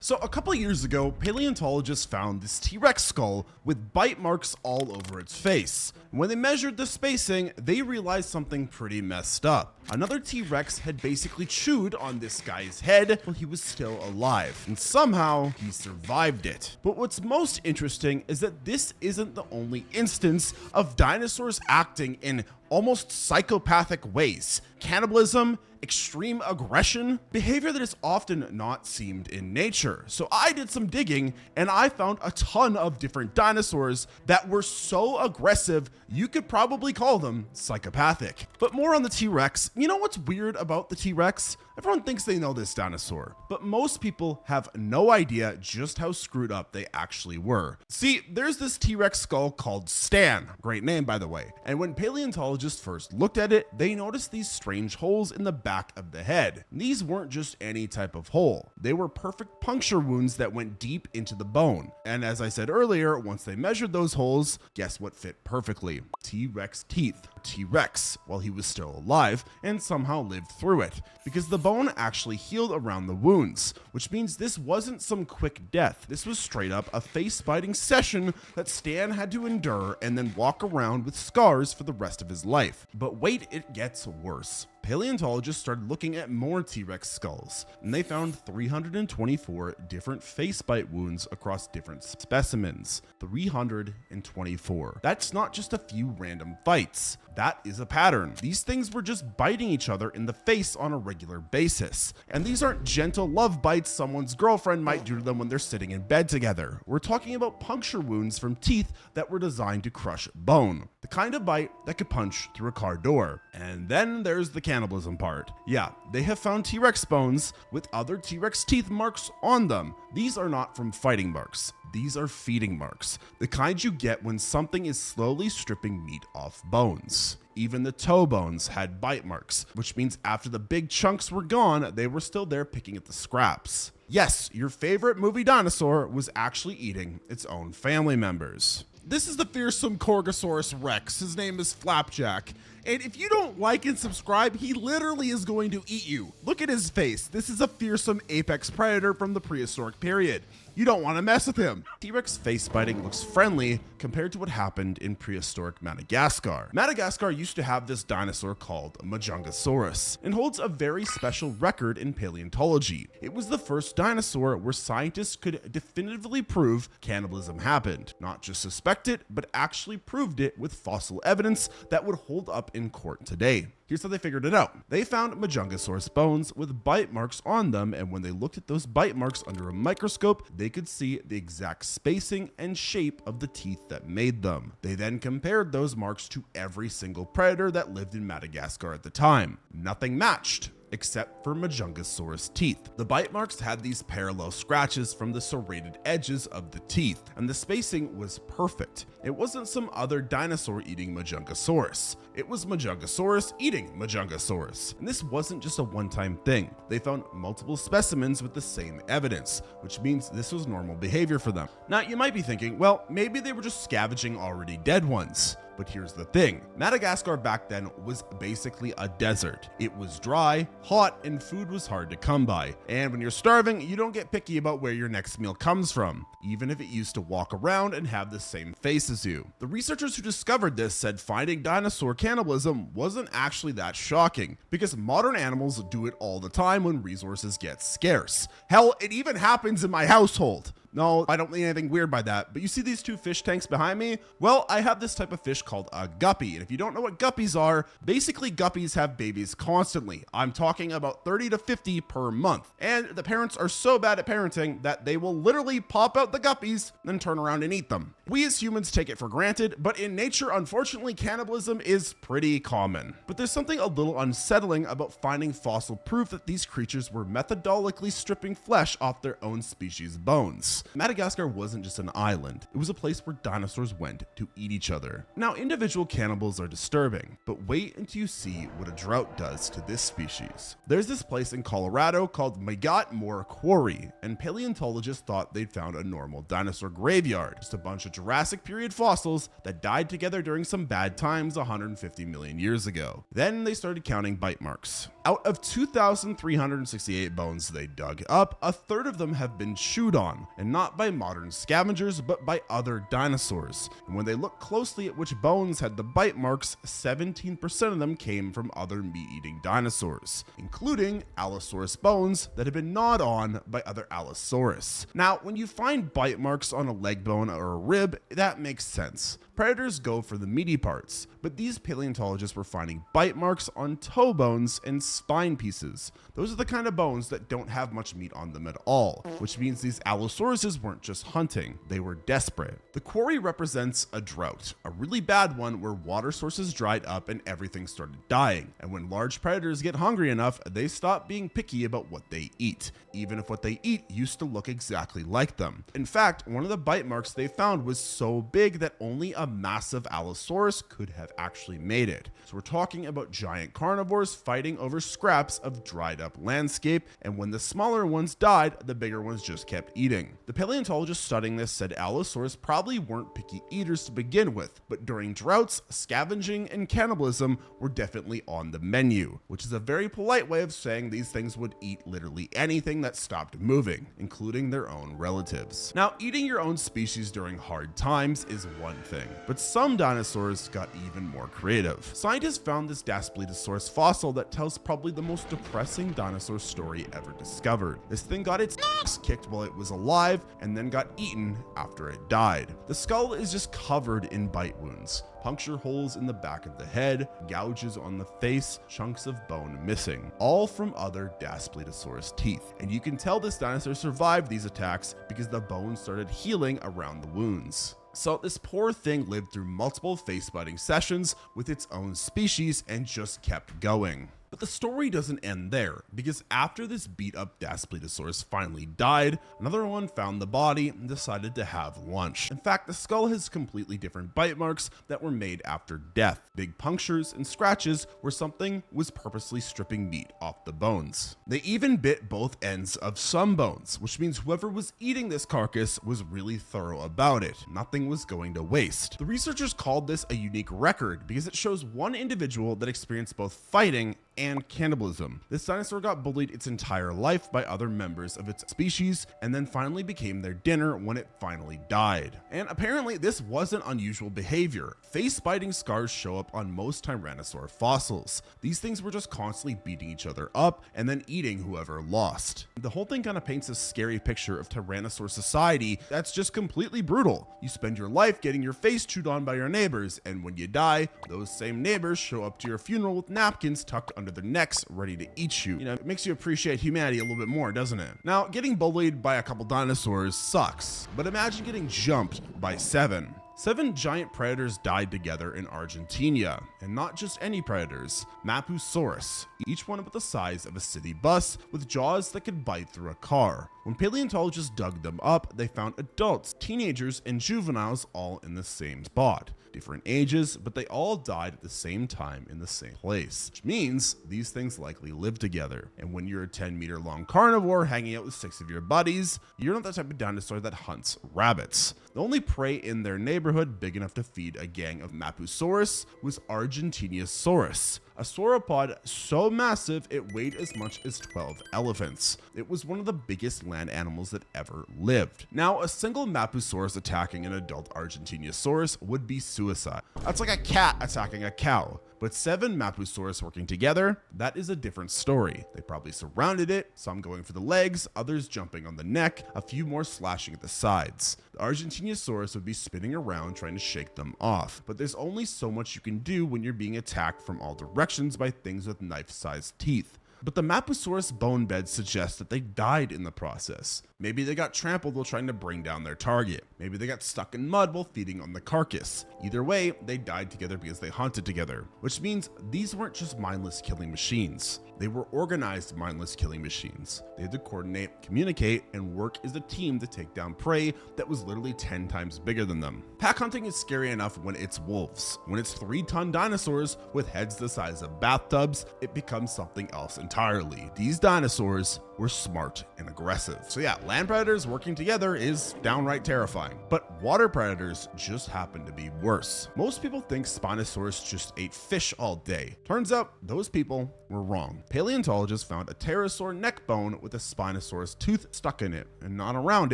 So a couple years ago, paleontologists found this T-Rex skull with bite marks all over its face. When they measured the spacing, they realized something pretty messed up. Another T-Rex had basically chewed on this guy's head while he was still alive, and somehow he survived it. But what's most interesting is that this isn't the only instance of dinosaurs acting in almost psychopathic ways. Cannibalism, extreme aggression, behavior that is often not seen in nature. So I did some digging and I found a ton of different dinosaurs that were so aggressive you could probably call them psychopathic. But more on the T-Rex. You know what's weird about the T-Rex? Everyone thinks they know this dinosaur, but most people have no idea just how screwed up they actually were. See, there's this T-Rex skull called Stan, great name by the way, and when paleontologists first looked at it, they noticed these strange holes in the back of the head. These weren't just any type of hole. They were perfect puncture wounds that went deep into the bone. And as I said earlier, once they measured those holes, guess what fit perfectly? T-Rex teeth. T-Rex while he was still alive and somehow lived through it, because the bone actually healed around the wounds, which means this wasn't some quick death. This was straight up a face-biting session that Stan had to endure and then walk around with scars for the rest of his life. But wait, it gets worse. Paleontologists started looking at more T-Rex skulls, and they found 324 different face bite wounds across different specimens. 324. That's not just a few random fights. That is a pattern. These things were just biting each other in the face on a regular basis. And these aren't gentle love bites someone's girlfriend might do to them when they're sitting in bed together. We're talking about puncture wounds from teeth that were designed to crush bone. The kind of bite that could punch through a car door. And then there's the cannibalism part. Yeah, they have found T-Rex bones with other T-Rex teeth marks on them. These are not from fighting marks. These are feeding marks, the kind you get when something is slowly stripping meat off bones. Even the toe bones had bite marks, which means after the big chunks were gone, they were still there picking at the scraps. Yes, your favorite movie dinosaur was actually eating its own family members. This is the fearsome Gorgosaurus Rex. His name is Flapjack. And if you don't like and subscribe, he literally is going to eat you. Look at his face. This is a fearsome apex predator from the prehistoric period. You don't want to mess with him. T-Rex face biting looks friendly compared to what happened in prehistoric Madagascar. Madagascar used to have this dinosaur called Majungasaurus and holds a very special record in paleontology. It was the first dinosaur where scientists could definitively prove cannibalism happened. Not just suspect it, but actually proved it with fossil evidence that would hold up in court today. Here's how they figured it out. They found Majungasaurus bones with bite marks on them, and when they looked at those bite marks under a microscope, they could see the exact spacing and shape of the teeth that made them. They then compared those marks to every single predator that lived in Madagascar at the time. Nothing matched, except for Majungasaurus teeth. The bite marks had these parallel scratches from the serrated edges of the teeth, and the spacing was perfect. It wasn't some other dinosaur eating Majungasaurus. It was Majungasaurus eating Majungasaurus. And this wasn't just a one-time thing. They found multiple specimens with the same evidence, which means this was normal behavior for them. Now, you might be thinking, well, maybe they were just scavenging already dead ones. But here's the thing, Madagascar back then was basically a desert. It was dry, hot, and food was hard to come by. And when you're starving, you don't get picky about where your next meal comes from, even if it used to walk around and have the same face as you. The researchers who discovered this said finding dinosaur cannibalism wasn't actually that shocking, because modern animals do it all the time when resources get scarce. Hell, it even happens in my household. No, I don't mean anything weird by that, but you see these two fish tanks behind me? Well, I have this type of fish called a guppy, and if you don't know what guppies are, basically guppies have babies constantly. I'm talking about 30 to 50 per month, and the parents are so bad at parenting that they will literally pop out the guppies, then turn around and eat them. We as humans take it for granted, but in nature, unfortunately, cannibalism is pretty common. But there's something a little unsettling about finding fossil proof that these creatures were methodologically stripping flesh off their own species' bones. animals. Madagascar wasn't just an island, it was a place where dinosaurs went to eat each other. Now, individual cannibals are disturbing, but wait until you see what a drought does to this species. There's this place in Colorado called Magat Quarry, and paleontologists thought they'd found a normal dinosaur graveyard, just a bunch of Jurassic period fossils that died together during some bad times 150 million years ago. Then they started counting bite marks. Out of 2,368 bones they dug up, a third of them have been chewed on, and not by modern scavengers, but by other dinosaurs. And when they looked closely at which bones had the bite marks, 17% of them came from other meat-eating dinosaurs, including Allosaurus bones that had been gnawed on by other Allosaurus. Now, when you find bite marks on a leg bone or a rib, that makes sense. Predators go for the meaty parts, but these paleontologists were finding bite marks on toe bones and spine pieces. Those are the kind of bones that don't have much meat on them at all, which means these Allosauruses weren't just hunting, they were desperate. The quarry represents a drought, a really bad one where water sources dried up and everything started dying. And when large predators get hungry enough, they stop being picky about what they eat, even if what they eat used to look exactly like them. In fact, one of the bite marks they found was so big that only a massive Allosaurus could have actually made it. So we're talking about giant carnivores fighting over scraps of dried up landscape, and when the smaller ones died, the bigger ones just kept eating. The paleontologists studying this said Allosaurus probably weren't picky eaters to begin with, but during droughts, scavenging and cannibalism were definitely on the menu, which is a very polite way of saying these things would eat literally anything that stopped moving, including their own relatives. Now, eating your own species during hard times is one thing, but some dinosaurs got even more creative. Scientists found this Daspletosaurus fossil that tells probably the most depressing dinosaur story ever discovered. This thing got its ass kicked while it was alive and then got eaten after it died. The skull is just covered in bite wounds, puncture holes in the back of the head, gouges on the face, chunks of bone missing, all from other Daspletosaurus teeth. And you can tell this dinosaur survived these attacks because the bones started healing around the wounds. So this poor thing lived through multiple face-biting sessions with its own species and just kept going. But the story doesn't end there, because after this beat-up Daspletosaurus finally died, another one found the body and decided to have lunch. In fact, the skull has completely different bite marks that were made after death. Big punctures and scratches where something was purposely stripping meat off the bones. They even bit both ends of some bones, which means whoever was eating this carcass was really thorough about it. Nothing was going to waste. The researchers called this a unique record because it shows one individual that experienced both fighting and cannibalism. This dinosaur got bullied its entire life by other members of its species and then finally became their dinner when it finally died. And apparently this wasn't unusual behavior. Face-biting scars show up on most Tyrannosaur fossils. These things were just constantly beating each other up and then eating whoever lost. The whole thing kind of paints a scary picture of Tyrannosaur society that's just completely brutal. You spend your life getting your face chewed on by your neighbors, and when you die, those same neighbors show up to your funeral with napkins tucked under their necks ready to eat you. You know, it makes you appreciate humanity a little bit more, doesn't it? Now, getting bullied by a couple dinosaurs sucks, but imagine getting jumped by 7. 7 giant predators died together in Argentina, and not just any predators, Mapusaurus, each one about the size of a city bus with jaws that could bite through a car. When paleontologists dug them up, they found adults, teenagers, and juveniles all in the same spot. Different ages, but they all died at the same time in the same place, which means these things likely lived together. And when you're a 10-meter long carnivore hanging out with 6 of your buddies, you're not the type of dinosaur that hunts rabbits. The only prey in their neighborhood big enough to feed a gang of Mapusaurus was Deinonychus, a sauropod so massive it weighed as much as 12 elephants. It was one of the biggest land animals that ever lived. Now, a single Mapusaurus attacking an adult Deinonychus would be suicide. That's like a cat attacking a cow. But 7 Mapusaurus working together, that is a different story. They probably surrounded it, some going for the legs, others jumping on the neck, a few more slashing at the sides. The Deinonychus would be spinning around trying to shake them off. But there's only so much you can do when you're being attacked from all directions by things with knife-sized teeth. But the Mapusaurus bone beds suggest that they died in the process. Maybe they got trampled while trying to bring down their target. Maybe they got stuck in mud while feeding on the carcass. Either way, they died together because they hunted together, which means these weren't just mindless killing machines. They were organized mindless killing machines. They had to coordinate, communicate, and work as a team to take down prey that was literally 10 times bigger than them. Pack hunting is scary enough when it's wolves. When it's 3-ton dinosaurs with heads the size of bathtubs, it becomes something else entirely. These dinosaurs were smart and aggressive. So yeah, land predators working together is downright terrifying, but water predators just happen to be worse. Most people think Spinosaurus just ate fish all day. Turns out those people were wrong. Paleontologists found a pterosaur neck bone with a Spinosaurus tooth stuck in it, and not around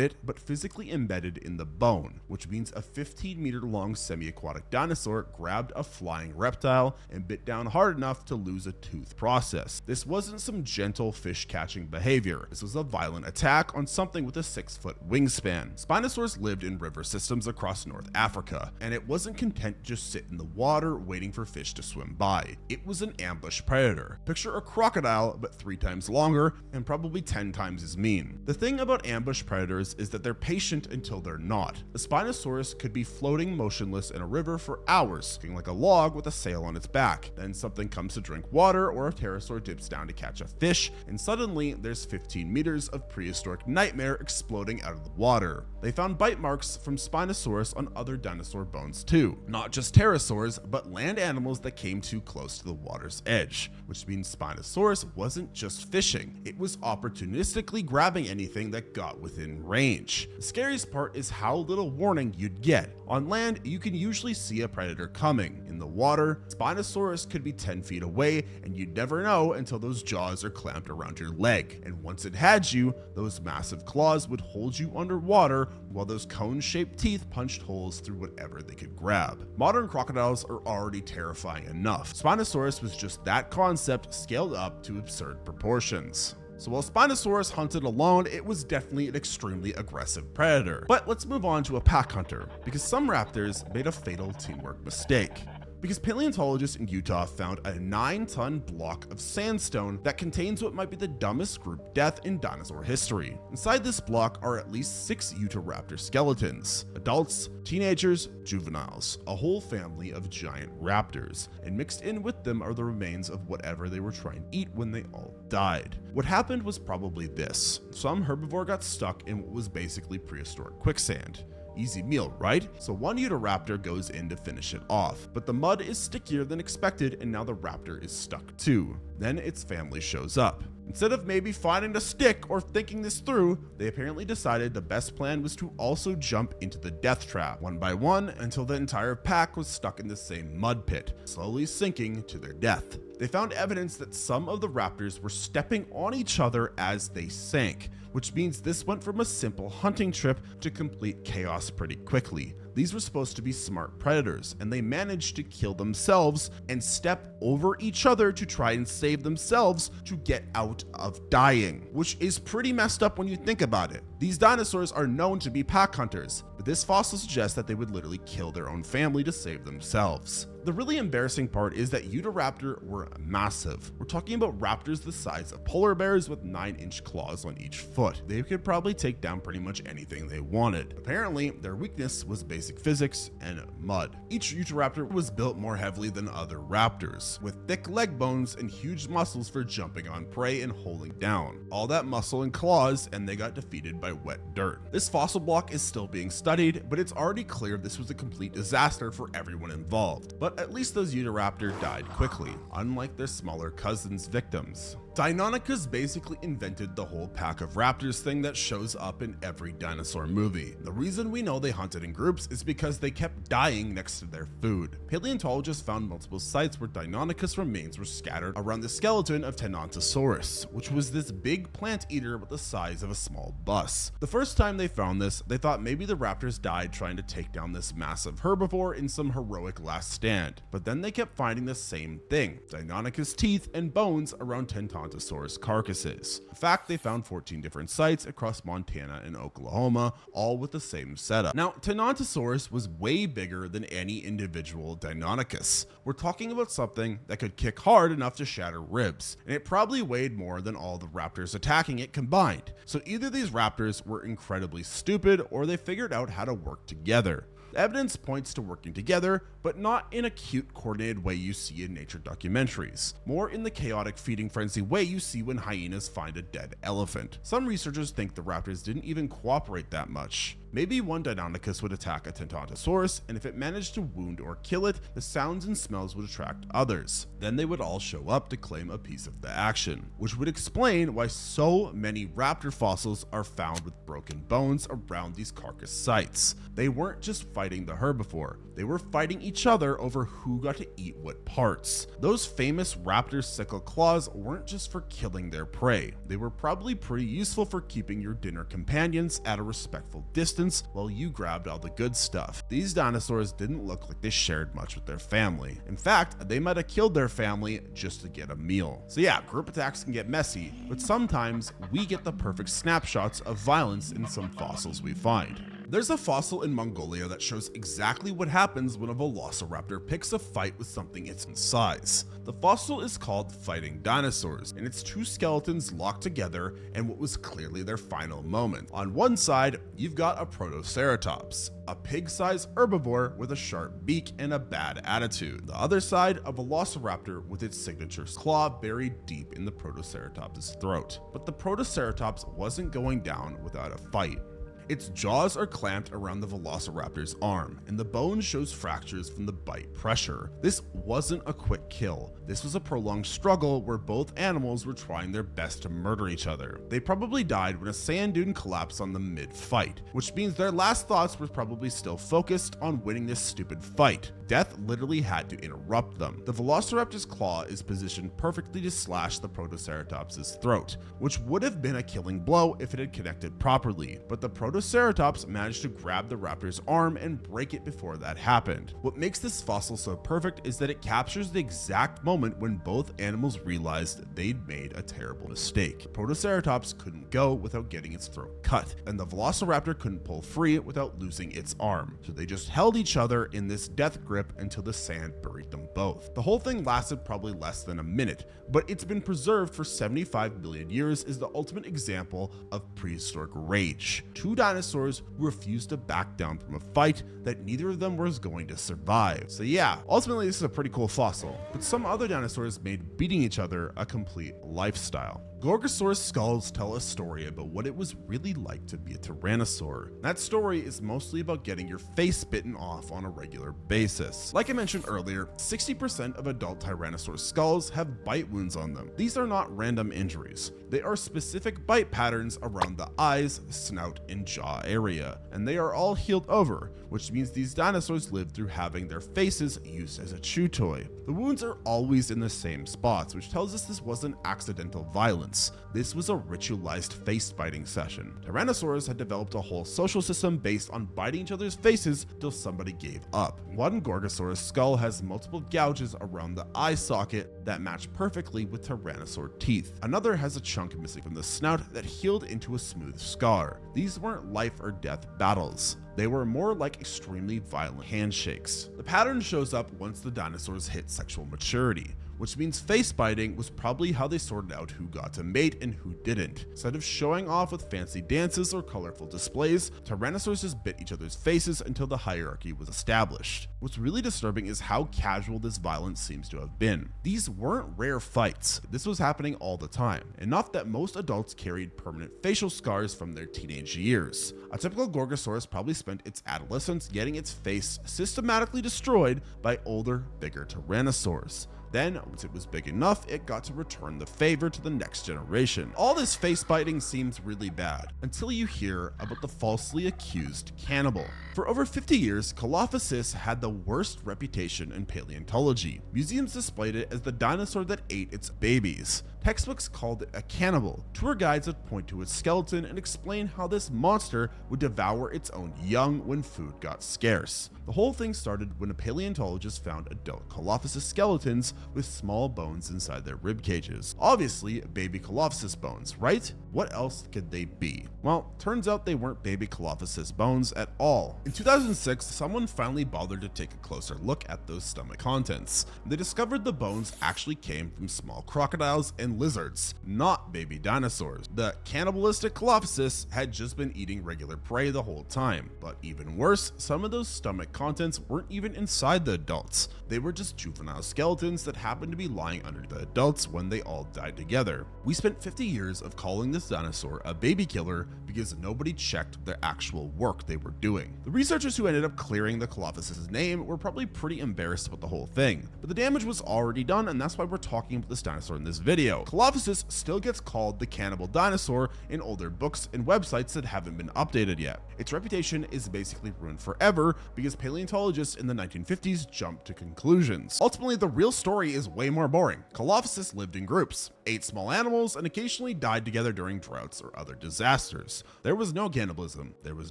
it, but physically embedded in the bone, which means a 15-meter long semi-aquatic dinosaur grabbed a flying reptile and bit down hard enough to lose a tooth process. This wasn't some gentle fish catching behavior. This was a violent attack on something with a 6-foot wingspan. Spinosaurus lived in river systems across North Africa, and it wasn't content to just sit in the water waiting for fish to swim by. It was an ambush predator. Picture a crocodile, but 3 times longer and probably 10 times as mean. The thing about ambush predators is that they're patient until they're not. A Spinosaurus could be floating motionless in a river for hours, looking like a log with a sail on its back. Then something comes to drink water, or a pterosaur dips down to catch a fish, and suddenly there's 15 meters of prehistoric nightmare exploding out of the water. They found bite marks from Spinosaurus on other dinosaur bones too. Not just pterosaurs, but land animals that came too close to the water's edge, which means Spinosaurus wasn't just fishing, it was opportunistically grabbing anything that got within range. The scariest part is how little warning you'd get. On land, you can usually see a predator coming. In the water, Spinosaurus could be 10 feet away, and you'd never know until those jaws are clamped around your leg. And once it had you, those massive claws would hold you underwater while those cone-shaped teeth punched holes through whatever they could grab. Modern crocodiles are already terrifying enough. Spinosaurus was just that concept scaled up to absurd proportions. So while Spinosaurus hunted alone, it was definitely an extremely aggressive predator. But let's move on to a pack hunter, because some raptors made a fatal teamwork mistake. Because paleontologists in Utah found a 9-ton block of sandstone that contains what might be the dumbest group death in dinosaur history. Inside this block are at least 6 Utahraptor skeletons, adults, teenagers, juveniles, a whole family of giant raptors, and mixed in with them are the remains of whatever they were trying to eat when they all died. What happened was probably this. Some herbivore got stuck in what was basically prehistoric quicksand. Easy meal, right? So one Utahraptor goes in to finish it off, but the mud is stickier than expected and now the raptor is stuck too. Then its family shows up. Instead of maybe finding a stick or thinking this through, they apparently decided the best plan was to also jump into the death trap, one by one, until the entire pack was stuck in the same mud pit, slowly sinking to their death. They found evidence that some of the raptors were stepping on each other as they sank, which means this went from a simple hunting trip to complete chaos pretty quickly. These were supposed to be smart predators, and they managed to kill themselves and step over each other to try and save themselves to get out of dying, which is pretty messed up when you think about it. These dinosaurs are known to be pack hunters, but this fossil suggests that they would literally kill their own family to save themselves. The really embarrassing part is that Utahraptor were massive. We're talking about raptors the size of polar bears with 9-inch claws on each foot. They could probably take down pretty much anything they wanted. Apparently, their weakness was basic physics and mud. Each Utahraptor was built more heavily than other raptors, with thick leg bones and huge muscles for jumping on prey and holding down. All that muscle and claws, and they got defeated by wet dirt. This fossil block is still being studied, but it's already clear this was a complete disaster for everyone involved. But at least those Utahraptor died quickly, unlike their smaller cousins' victims. Deinonychus basically invented the whole pack of raptors thing that shows up in every dinosaur movie. The reason we know they hunted in groups is because they kept dying next to their food. Paleontologists found multiple sites where Deinonychus remains were scattered around the skeleton of Tyrannosaurus, which was this big plant eater about the size of a small bus. The first time they found this, they thought maybe the raptors died trying to take down this massive herbivore in some heroic last stand, but then they kept finding the same thing, Deinonychus teeth and bones around 10 tons Tyrannosaurus carcasses. In fact, they found 14 different sites across Montana and Oklahoma, all with the same setup. Now, Tyrannosaurus was way bigger than any individual Deinonychus. We're talking about something that could kick hard enough to shatter ribs, and it probably weighed more than all the raptors attacking it combined. So either these raptors were incredibly stupid, or they figured out how to work together. The evidence points to working together, but not in a cute, coordinated way you see in nature documentaries, more in the chaotic feeding frenzy way you see when hyenas find a dead elephant. Some researchers think the raptors didn't even cooperate that much. Maybe one Deinonychus would attack a Tyrannosaurus, and if it managed to wound or kill it, the sounds and smells would attract others. Then they would all show up to claim a piece of the action, which would explain why so many raptor fossils are found with broken bones around these carcass sites. They weren't just fighting the herbivore, they were fighting each other over who got to eat what parts. Those famous raptor sickle claws weren't just for killing their prey, they were probably pretty useful for keeping your dinner companions at a respectful distance while you grabbed all the good stuff. These dinosaurs didn't look like they shared much with their family. In fact, they might have killed their family just to get a meal. So yeah, group attacks can get messy, but sometimes we get the perfect snapshots of violence in some fossils we find. There's a fossil in Mongolia that shows exactly what happens when a Velociraptor picks a fight with something its own size. The fossil is called Fighting Dinosaurs, and it's two skeletons locked together in what was clearly their final moment. On one side, you've got a Protoceratops, a pig-sized herbivore with a sharp beak and a bad attitude. The other side, a Velociraptor with its signature claw buried deep in the Protoceratops' throat. But the Protoceratops wasn't going down without a fight. Its jaws are clamped around the Velociraptor's arm, and the bone shows fractures from the bite pressure. This wasn't a quick kill. This was a prolonged struggle where both animals were trying their best to murder each other. They probably died when a sand dune collapsed on them mid-fight, which means their last thoughts were probably still focused on winning this stupid fight. Death literally had to interrupt them. The Velociraptor's claw is positioned perfectly to slash the Protoceratops' throat, which would have been a killing blow if it had connected properly, but the Protoceratops managed to grab the raptor's arm and break it before that happened. What makes this fossil so perfect is that it captures the exact moment when both animals realized they'd made a terrible mistake. Protoceratops couldn't go without getting its throat cut, and the Velociraptor couldn't pull free without losing its arm, so they just held each other in this death grip until the sand buried them both. The whole thing lasted probably less than a minute, but it's been preserved for 75 million years as the ultimate example of prehistoric rage. Two dinosaurs who refused to back down from a fight that neither of them was going to survive. So yeah, ultimately this is a pretty cool fossil, but some other dinosaurs made beating each other a complete lifestyle. Gorgosaurus skulls tell a story about what it was really like to be a tyrannosaur. That story is mostly about getting your face bitten off on a regular basis. Like I mentioned earlier, 60% of adult tyrannosaur skulls have bite wounds on them. These are not random injuries. They are specific bite patterns around the eyes, snout, and jaw area, and they are all healed over, which means these dinosaurs lived through having their faces used as a chew toy. The wounds are always in the same spots, which tells us this wasn't accidental violence. This was a ritualized face biting session. Tyrannosaurs had developed a whole social system based on biting each other's faces till somebody gave up. One Gorgosaurus skull has multiple gouges around the eye socket that match perfectly with tyrannosaur teeth. Another has a chunk missing from the snout that healed into a smooth scar. These weren't life or death battles. They were more like extremely violent handshakes. The pattern shows up once the dinosaurs hit sexual maturity, which means face biting was probably how they sorted out who got to mate and who didn't. Instead of showing off with fancy dances or colorful displays, tyrannosaurs just bit each other's faces until the hierarchy was established. What's really disturbing is how casual this violence seems to have been. These weren't rare fights. This was happening all the time, enough that most adults carried permanent facial scars from their teenage years. A typical Gorgosaurus probably spent its adolescence getting its face systematically destroyed by older, bigger tyrannosaurs. Then, once it was big enough, it got to return the favor to the next generation. All this face biting seems really bad, until you hear about the falsely accused cannibal. For over 50 years, Coelophysis had the worst reputation in paleontology. Museums displayed it as the dinosaur that ate its babies. Textbooks called it a cannibal. Tour guides would point to its skeleton and explain how this monster would devour its own young when food got scarce. The whole thing started when a paleontologist found adult Coelophysis skeletons with small bones inside their rib cages. Obviously, baby Coelophysis bones, right? What else could they be? Well, turns out they weren't baby Coelophysis bones at all. In 2006, someone finally bothered to take a closer look at those stomach contents. They discovered the bones actually came from small crocodiles and lizards, not baby dinosaurs. The cannibalistic Coelophysis had just been eating regular prey the whole time. But even worse, some of those stomach contents weren't even inside the adults. They were just juvenile skeletons that happened to be lying under the adults when they all died together. We spent 50 years of calling this dinosaur a baby killer because nobody checked the actual work they were doing. The researchers who ended up clearing the Coelophysis' name were probably pretty embarrassed about the whole thing, but the damage was already done, and that's why we're talking about this dinosaur in this video. Coelophysis still gets called the cannibal dinosaur in older books and websites that haven't been updated yet. Its reputation is basically ruined forever because paleontologists in the 1950s jumped to conclusions. Ultimately, the real story is way more boring. Coelophysis lived in groups, ate small animals, and occasionally died together during droughts or other disasters. There was no cannibalism, there was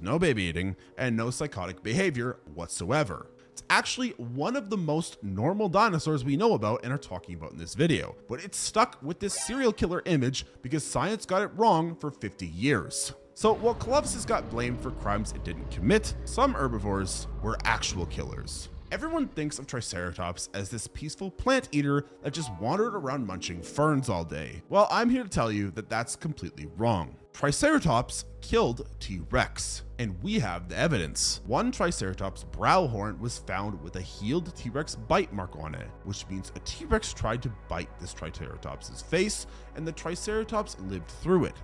no baby eating, and no psychotic behavior whatsoever. It's actually one of the most normal dinosaurs we know about and are talking about in this video, but it's stuck with this serial killer image because science got it wrong for 50 years. So while Coelophysis got blamed for crimes it didn't commit, some herbivores were actual killers. Everyone thinks of Triceratops as this peaceful plant eater that just wandered around munching ferns all day. Well, I'm here to tell you that that's completely wrong. Triceratops killed T-Rex, and we have the evidence. One Triceratops brow horn was found with a healed T-Rex bite mark on it, which means a T-Rex tried to bite this Triceratops' face, and the Triceratops lived through it.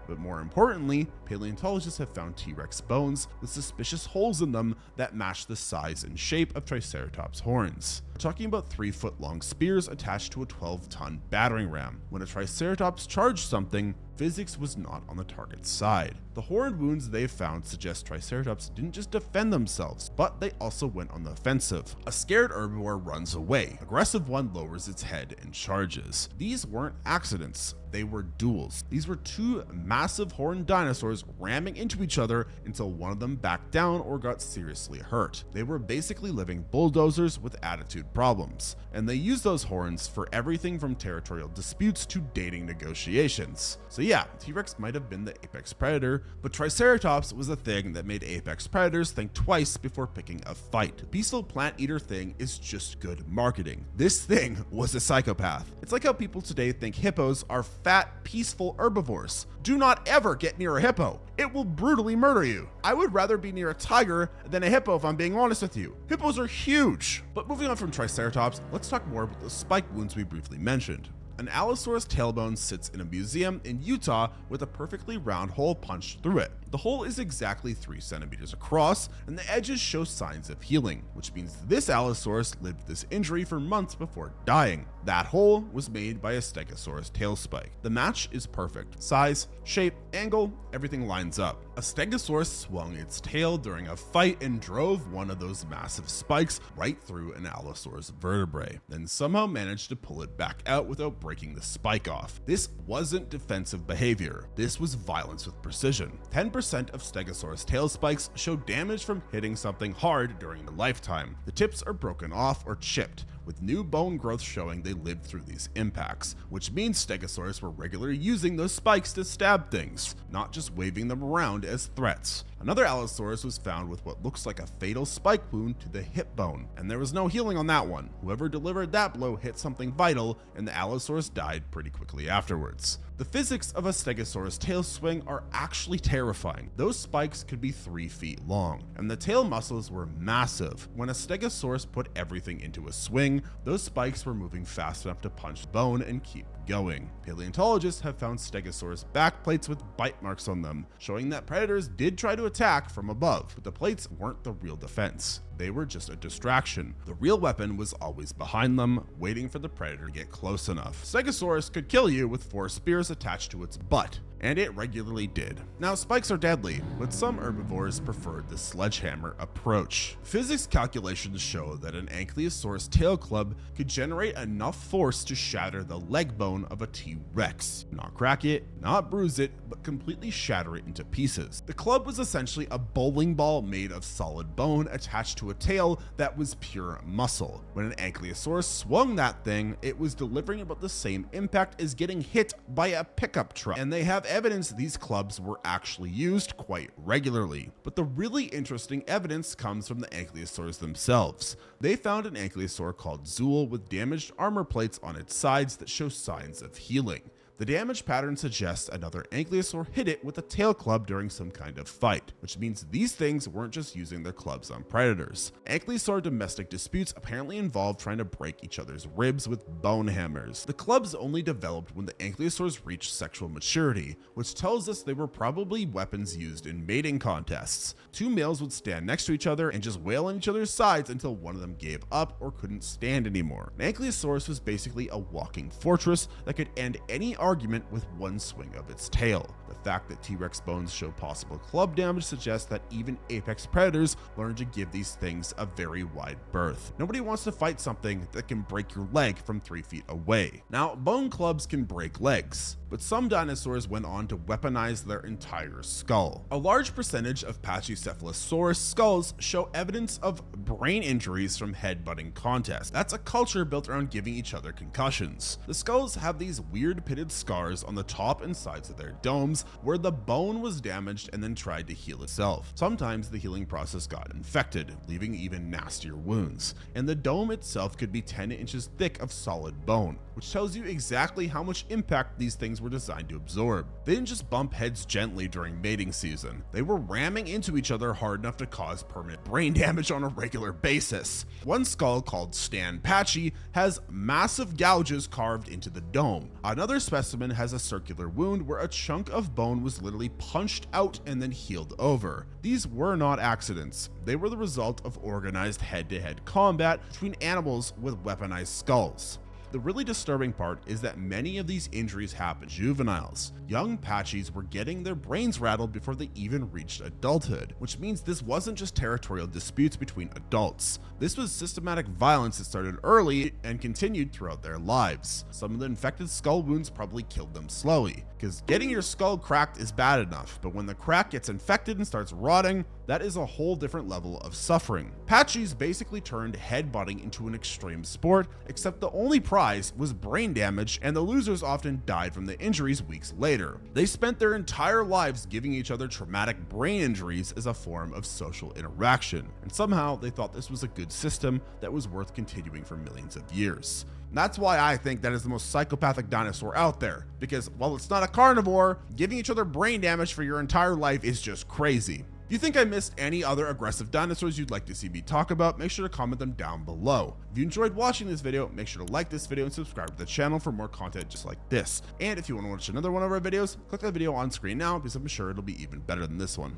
But more importantly, paleontologists have found T-Rex bones with suspicious holes in them that match the size and shape of Triceratops horns. We're talking about 3-foot-long spears attached to a 12-ton battering ram. When a Triceratops charged something, physics was not on the target's side. The horn wounds they found suggest Triceratops didn't just defend themselves, but they also went on the offensive. A scared herbivore runs away. Aggressive one lowers its head and charges. These weren't accidents. They were duels. These were two massive horned dinosaurs ramming into each other until one of them backed down or got seriously hurt. They were basically living bulldozers with attitude problems, and they used those horns for everything from territorial disputes to dating negotiations. So yeah, T-Rex might have been the apex predator, but Triceratops was a thing that made apex predators think twice before picking a fight. The peaceful plant eater thing is just good marketing. This thing was a psychopath. It's like how people today think hippos are fat, peaceful herbivores. Do not ever get near a hippo. It will brutally murder you. I would rather be near a tiger than a hippo if I'm being honest with you. Hippos are huge. But moving on from Triceratops, let's talk more about the spike wounds we briefly mentioned. An Allosaurus tailbone sits in a museum in Utah with a perfectly round hole punched through it. The hole is exactly 3 centimeters across, and the edges show signs of healing, which means this Allosaurus lived this injury for months before dying. That hole was made by a Stegosaurus tail spike. The match is perfect. Size, shape, angle, everything lines up. A Stegosaurus swung its tail during a fight and drove one of those massive spikes right through an Allosaurus vertebrae, then somehow managed to pull it back out without breaking the spike off. This wasn't defensive behavior. This was violence with precision. 10% of Stegosaurus tail spikes show damage from hitting something hard during their lifetime. The tips are broken off or chipped, with new bone growth showing they lived through these impacts, which means Stegosaurus were regularly using those spikes to stab things, not just waving them around as threats. Another Allosaurus was found with what looks like a fatal spike wound to the hip bone, and there was no healing on that one. Whoever delivered that blow hit something vital, and the Allosaurus died pretty quickly afterwards. The physics of a Stegosaurus tail swing are actually terrifying. Those spikes could be 3 feet long, and the tail muscles were massive. When a Stegosaurus put everything into a swing, those spikes were moving fast enough to punch the bone and keep going. Paleontologists have found Stegosaurus back plates with bite marks on them, showing that predators did try to attack from above, but the plates weren't the real defense. They were just a distraction. The real weapon was always behind them, waiting for the predator to get close enough. Stegosaurus could kill you with 4 spears attached to its butt, and it regularly did. Now, spikes are deadly, but some herbivores preferred the sledgehammer approach. Physics calculations show that an Ankylosaurus tail club could generate enough force to shatter the leg bone bone of a T-Rex. Not crack it, not bruise it, but completely shatter it into pieces. The club was essentially a bowling ball made of solid bone attached to a tail that was pure muscle. When an Ankylosaurus swung that thing, it was delivering about the same impact as getting hit by a pickup truck, and they have evidence these clubs were actually used quite regularly. But the really interesting evidence comes from the Ankylosaurs themselves. They found an ankylosaur called Zool with damaged armor plates on its sides that show signs of healing. The damage pattern suggests another ankylosaur hit it with a tail club during some kind of fight, which means these things weren't just using their clubs on predators. Ankylosaur domestic disputes apparently involved trying to break each other's ribs with bone hammers. The clubs only developed when the ankylosaurs reached sexual maturity, which tells us they were probably weapons used in mating contests. Two males would stand next to each other and just wail on each other's sides until one of them gave up or couldn't stand anymore. An Ankylosaurus was basically a walking fortress that could end any argument with one swing of its tail. The fact that T-Rex bones show possible club damage suggests that even apex predators learn to give these things a very wide berth. Nobody wants to fight something that can break your leg from 3 feet away. Now, bone clubs can break legs, but some dinosaurs went on to weaponize their entire skull. A large percentage of Pachycephalosaurus skulls show evidence of brain injuries from head-butting contests. That's a culture built around giving each other concussions. The skulls have these weird pitted scars on the top and sides of their domes where the bone was damaged and then tried to heal itself. Sometimes the healing process got infected, leaving even nastier wounds, and the dome itself could be 10 inches thick of solid bone, which tells you exactly how much impact these things were designed to absorb. They didn't just bump heads gently during mating season, they were ramming into each other hard enough to cause permanent brain damage on a regular basis. One skull, called Stan Patchy, has massive gouges carved into the dome. Another specimen has a circular wound where a chunk of bone was literally punched out and then healed over. These were not accidents. They were the result of organized head-to-head combat between animals with weaponized skulls. The really disturbing part is that many of these injuries happened to juveniles. Young Patchies were getting their brains rattled before they even reached adulthood, which means this wasn't just territorial disputes between adults. This was systematic violence that started early and continued throughout their lives. Some of the infected skull wounds probably killed them slowly, because getting your skull cracked is bad enough, but when the crack gets infected and starts rotting, that is a whole different level of suffering. Patchies basically turned headbutting into an extreme sport, except the only prize was brain damage, and the losers often died from the injuries weeks later. They spent their entire lives giving each other traumatic brain injuries as a form of social interaction, and somehow they thought this was a good system that was worth continuing for millions of years. That's why I think that is the most psychopathic dinosaur out there, because while it's not a carnivore, giving each other brain damage for your entire life is just crazy. If you think I missed any other aggressive dinosaurs you'd like to see me talk about, make sure to comment them down below. If you enjoyed watching this video, make sure to like this video and subscribe to the channel for more content just like this. And if you want to watch another one of our videos, click that video on screen now, because I'm sure it'll be even better than this one.